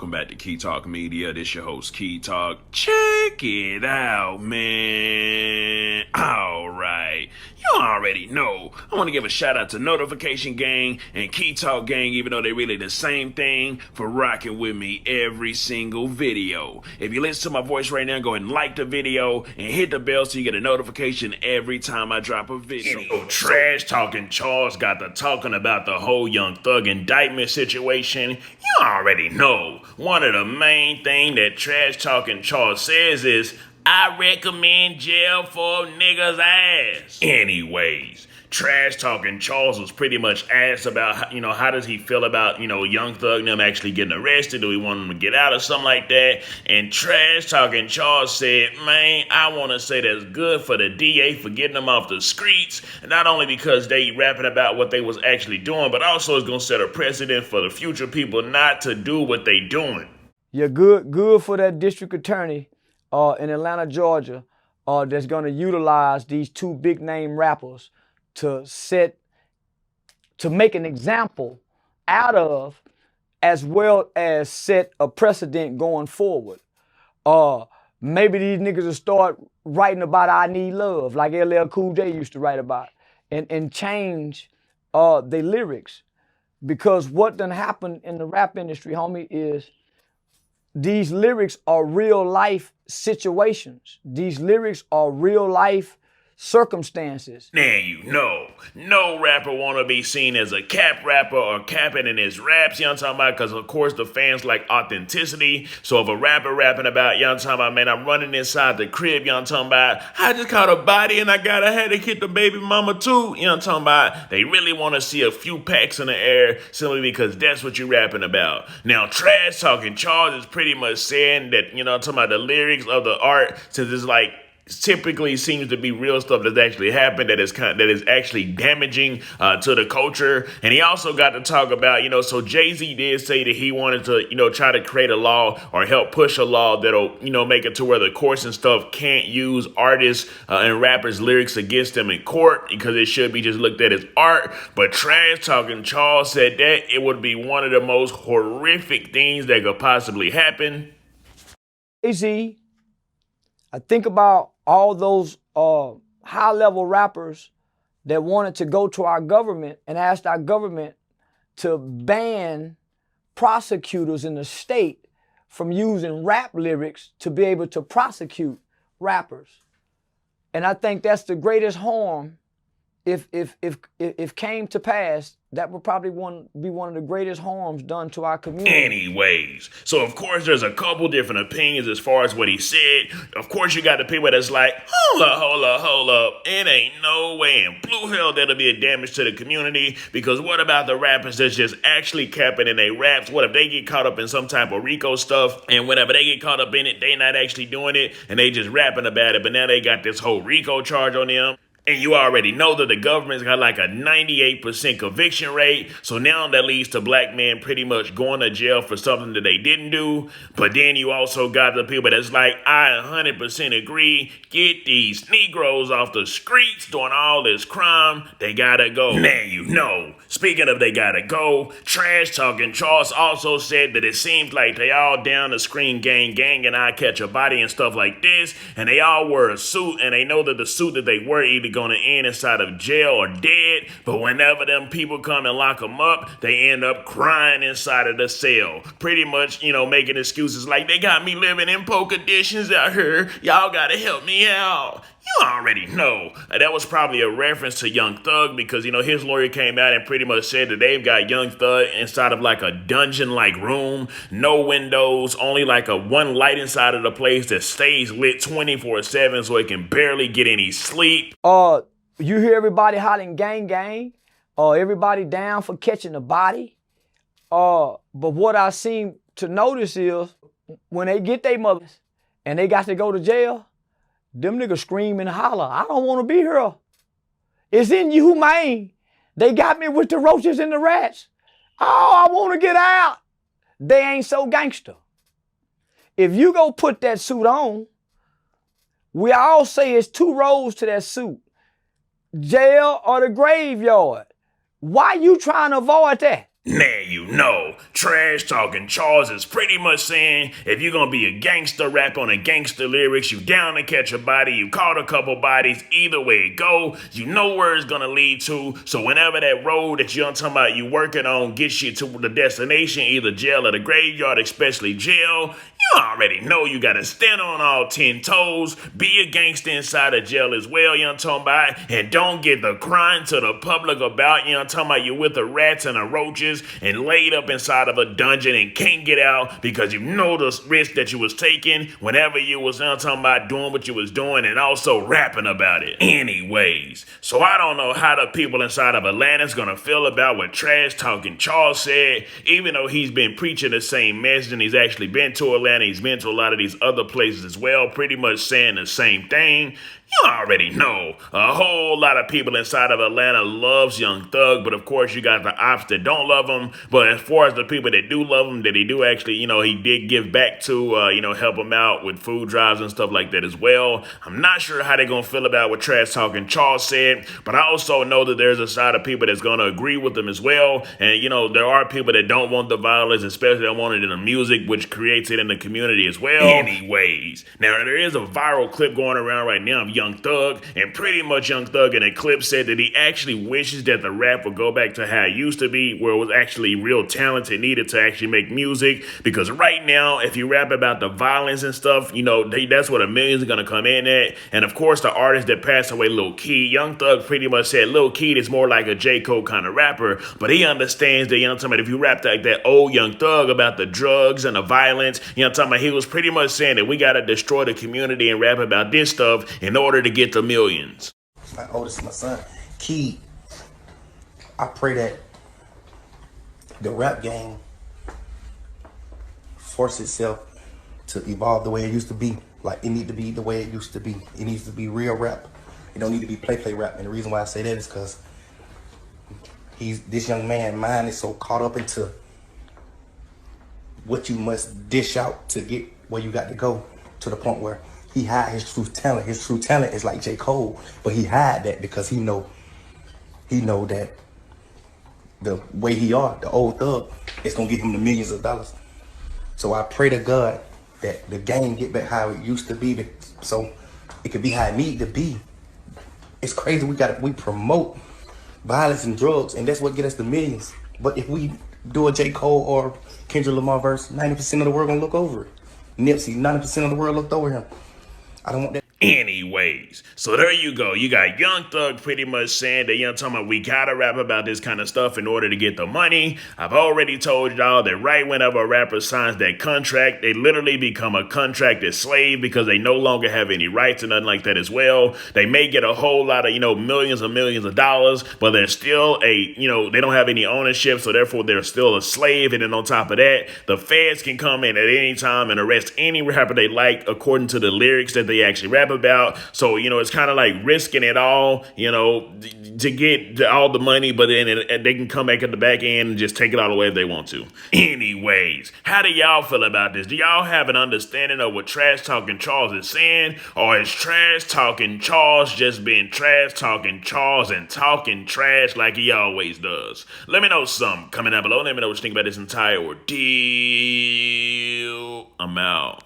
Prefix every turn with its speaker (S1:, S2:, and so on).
S1: welcome back to Key Talk Media. This your host, Key Talk. Check it out, man. Alright, you already know. I want to give a shout out to Notification Gang and Key Talk Gang, even though they're really the same thing, for rocking with me every single video. If you listen to my voice right now, go ahead and like the video and hit the bell so you get a notification every time I drop a video. So, trash talking Charles got to talking about the whole Young Thug indictment situation. You already know. One of the main thing that trash talking Charles says is, I recommend jail for niggas' ass. Anyways, trash talking Charles was pretty much asked about, how does he feel about, Young Thug and them actually getting arrested? Do we want them to get out or something like that? And trash talking Charles said, man, I want to say that's good for the DA for getting them off the streets. Not only because they rapping about what they was actually doing, but also it's going to set a precedent for the future people not to do what they doing.
S2: Yeah, good for that district attorney in Atlanta, Georgia, that's going to utilize these two big name rappers to make an example out of, as well as set a precedent going forward. Maybe these niggas will start writing about I need love, like LL Cool J used to write about, and change their lyrics. Because what done happened in the rap industry, homie, is these lyrics are real life situations. These lyrics are real life circumstances.
S1: Now no rapper want to be seen as a cap rapper or capping in his raps, you know what I'm talking about? Because of course the fans like authenticity. So if a rapper rapping about, you know what I'm talking about, man, I'm running inside the crib, you know what I'm talking about, I just caught a body and I had to hit the baby mama too, you know what I'm talking about? They really want to see a few packs in the air simply because that's what you're rapping about. Now trash talking Charles is pretty much saying that, I'm talking about the lyrics of the art, since it's like typically seems to be real stuff that's actually happened that is actually damaging to the culture. And he also got to talk about, so Jay-Z did say that he wanted to, try to create a law or help push a law that'll, make it to where the courts and stuff can't use artists and rappers' lyrics against them in court because it should be just looked at as art. But trash talking Charles said that it would be one of the most horrific things that could possibly happen.
S2: Jay-Z, I think about all those high-level rappers that wanted to go to our government and asked our government to ban prosecutors in the state from using rap lyrics to be able to prosecute rappers. And I think that's the greatest harm. If came to pass, that would probably be one of the greatest harms done to our community.
S1: Anyways, so of course there's a couple different opinions as far as what he said. Of course you got the people that's like, hold up, it ain't no way in blue hell that'll be a damage to the community, because what about the rappers that's just actually capping in their raps? What if they get caught up in some type of RICO stuff, and whenever they get caught up in it, they not actually doing it, and they just rapping about it, but now they got this whole RICO charge on them? And you already know that the government's got like a 98% conviction rate. So now that leads to black men pretty much going to jail for something that they didn't do. But then you also got the people that's like, I 100% agree. Get these Negroes off the streets doing all this crime. They gotta go. Now speaking of they gotta go, trash talking Charles also said that it seems like they all down the screen gang and I catch a body and stuff like this. And they all wear a suit, and they know that the suit that they wear either going to end inside of jail or dead, but whenever them people come and lock them up, they end up crying inside of the cell, pretty much, making excuses like, they got me living in poor conditions out here, y'all gotta help me out. You already know. That was probably a reference to Young Thug, because, his lawyer came out and pretty much said that they've got Young Thug inside of like a dungeon-like room, no windows, only like a one light inside of the place that stays lit 24/7 so it can barely get any sleep.
S2: You hear everybody hollering gang, everybody down for catching the body. But what I seem to notice is when they get their mothers and they got to go to jail, them niggas scream and holler, I don't want to be here. It's inhumane. They got me with the roaches and the rats. Oh, I want to get out. They ain't so gangster. If you go put that suit on, we all say it's two roads to that suit. Jail or the graveyard. Why you trying to avoid that?
S1: Now you know, Trash Talking Charles is pretty much saying if you're gonna be a gangster rap on a gangster lyrics, you down to catch a body, you caught a couple bodies, either way it go, you know where it's gonna lead to. So whenever that road that you're talking about you working on gets you to the destination, either jail or the graveyard, especially jail, you already know you gotta stand on all 10 toes, be a gangster inside of jail as well, you know what I'm talking about, and don't get the crying to the public about, you know what I'm talking about, you with the rats and the roaches and laid up inside of a dungeon and can't get out because you know the risk that you was taking whenever you was, you know what I'm talking about, doing what you was doing and also rapping about it. Anyways, so I don't know how the people inside of Atlanta's gonna feel about what Trash Talking Charles said, even though he's been preaching the same message and he's actually been to Atlanta. He's been to a lot of these other places as well, pretty much saying the same thing. You already know a whole lot of people inside of Atlanta loves Young Thug, but of course you got the ops that don't love him. But as far as the people that do love him, that he do actually, you know, he did give back to, help him out with food drives and stuff like that as well. I'm not sure how they're gonna feel about what Trash Talking Charles said, but I also know that there's a side of people that's gonna agree with him as well. And you know, there are people that don't want the violence, especially that want it in the music, which creates it in the community as well. Anyways, now there is a viral clip going around right now of Young Thug, and pretty much Young Thug in a clip said that he actually wishes that the rap would go back to how it used to be, where it was actually real talent and needed to actually make music, because right now, if you rap about the violence and stuff, you know, that's what a millions are gonna come in at. And of course, the artist that passed away, Lil Keed, Young Thug pretty much said Lil Keed is more like a J. Cole kind of rapper, but he understands that, you know what I'm talking about, if you rap like that old Young Thug about the drugs and the violence, you know what I'm talking about, he was pretty much saying that we gotta destroy the community and rap about this stuff in order to get the millions.
S3: My oldest, my son, Keed. I pray that the rap game force itself to evolve the way it used to be. Like, it need to be the way it used to be. It needs to be real rap. It don't need to be play rap. And the reason why I say that is because this young man, mind is so caught up into what you must dish out to get where you got to go, to the point where he hide his true talent. His true talent is like J. Cole, but he hide that because he know that the way he are, the old thug, it's gonna get him the millions of dollars. So I pray to God that the game get back how it used to be, so it could be how it need to be. It's crazy, we promote violence and drugs, and that's what get us the millions. But if we do a J. Cole or Kendrick Lamar verse, 90% of the world gonna look over it. Nipsey, 90% of the world looked over him. I don't want that.
S1: Anyways, so there you go. You got Young Thug pretty much saying that, you know, talking about we gotta rap about this kind of stuff in order to get the money. I've already told y'all that right whenever a rapper signs that contract, they literally become a contracted slave because they no longer have any rights or nothing like that as well. They may get a whole lot of, you know, millions and millions of dollars, but they're still they don't have any ownership, so therefore they're still a slave. And then on top of that, the feds can come in at any time and arrest any rapper they like according to the lyrics that they actually rap about. So, you know, it's kind of like risking it all, you know, to get all the money, but then they can come back at the back end and just take it all away if they want to. Anyways, how do y'all feel about this? Do y'all have an understanding of what Trash Talking Charles is saying? Or is Trash Talking Charles just being Trash Talking Charles and talking trash like he always does? Let me know something. Comment down below. Let me know what you think about this entire ordeal. I'm out.